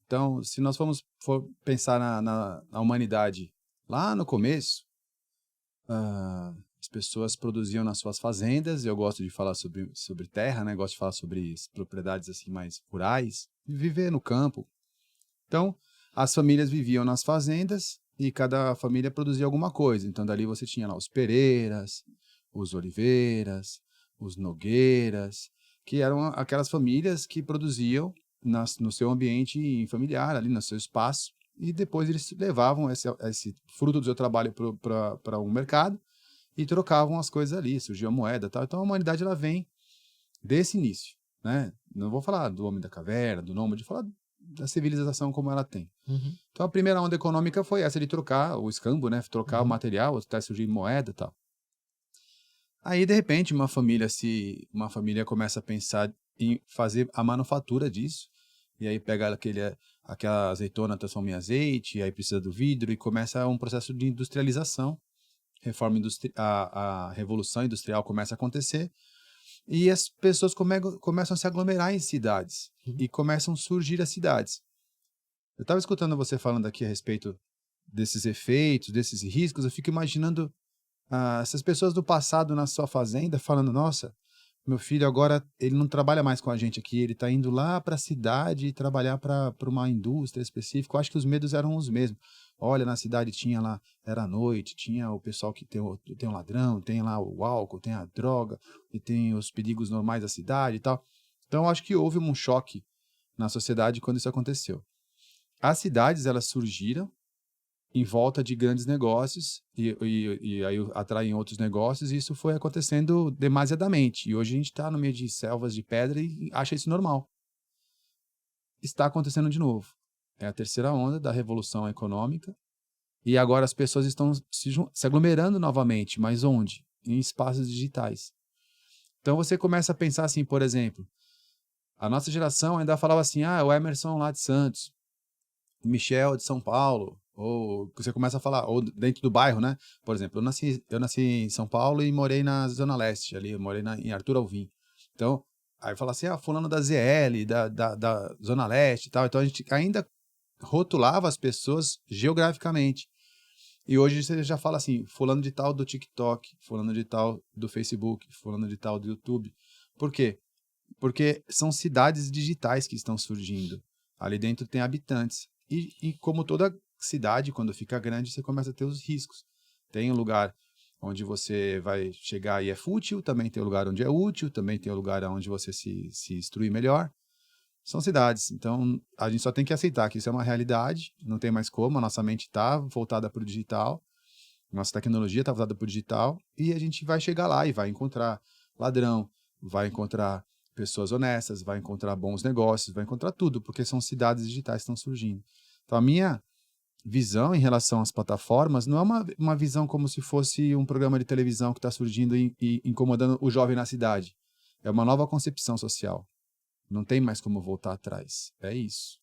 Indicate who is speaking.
Speaker 1: Então, se nós for pensar na humanidade, lá no começo, as pessoas produziam nas suas fazendas. Eu gosto de falar sobre terra, né? Gosto de falar sobre propriedades assim mais rurais, e viver no campo. Então, as famílias viviam nas fazendas e cada família produzia alguma coisa. Então, dali você tinha lá os Pereiras, os Oliveiras, os Nogueiras, que eram aquelas famílias que produziam no seu ambiente familiar, ali no seu espaço, e depois eles levavam esse fruto do seu trabalho para um mercado e trocavam as coisas ali, surgia a moeda e tal. Então, a humanidade ela vem desse início, né? Não vou falar do homem da caverna, do nômade, vou falar da civilização como ela tem.
Speaker 2: Uhum.
Speaker 1: Então a primeira onda econômica foi essa de trocar o escambo, né? Trocar o
Speaker 2: Uhum.
Speaker 1: material, até surgir moeda e tal. Aí, de repente, uma família começa a pensar em fazer a manufatura disso, e aí pega aquela azeitona, transforma em azeite, aí precisa do vidro, e começa um processo de industrialização. A revolução industrial começa a acontecer, e as pessoas começam a se aglomerar em cidades,
Speaker 2: Uhum.
Speaker 1: e começam a surgir as cidades. Eu estava escutando você falando aqui a respeito desses efeitos, desses riscos. Eu fico imaginando essas pessoas do passado na sua fazenda falando: nossa, meu filho agora ele não trabalha mais com a gente aqui, ele está indo lá para a cidade trabalhar para uma indústria específica. Eu acho que os medos eram os mesmos. Olha, na cidade tinha lá, era à noite, tinha o pessoal que tem o ladrão, tem lá o álcool, tem a droga, e tem os perigos normais da cidade e tal. Então, eu acho que houve um choque na sociedade quando isso aconteceu. As cidades, elas surgiram em volta de grandes negócios e aí atraem outros negócios, e isso foi acontecendo demasiadamente. E hoje a gente está no meio de selvas de pedra e acha isso normal. Está acontecendo de novo. É a terceira onda da revolução econômica, e agora as pessoas estão se aglomerando novamente, mas onde? Em espaços digitais. Então você começa a pensar assim, por exemplo, a nossa geração ainda falava assim: o Emerson lá de Santos, Michel de São Paulo, ou você começa a falar, ou dentro do bairro, né? Por exemplo, eu nasci em São Paulo e morei na Zona Leste, ali, eu morei em Arthur Alvim. Então, aí fala assim: fulano da ZL, da Zona Leste e tal. Então a gente ainda rotulava as pessoas geograficamente. E hoje você já fala assim: fulano de tal do TikTok, fulano de tal do Facebook, fulano de tal do YouTube. Por quê? Porque são cidades digitais que estão surgindo. Ali dentro tem habitantes. E como toda cidade, quando fica grande, você começa a ter os riscos. Tem um lugar onde você vai chegar e é fútil, também tem um lugar onde é útil, também tem um lugar onde você se instrui melhor. São cidades. Então, a gente só tem que aceitar que isso é uma realidade, não tem mais como, a nossa mente está voltada para o digital, nossa tecnologia está voltada para o digital, e a gente vai chegar lá e vai encontrar ladrão, vai encontrar pessoas honestas, vai encontrar bons negócios, vai encontrar tudo, porque são cidades digitais que estão surgindo. Então, a minha visão em relação às plataformas não é uma visão como se fosse um programa de televisão que está surgindo e incomodando o jovem na cidade. É uma nova concepção social. Não tem mais como voltar atrás. É isso.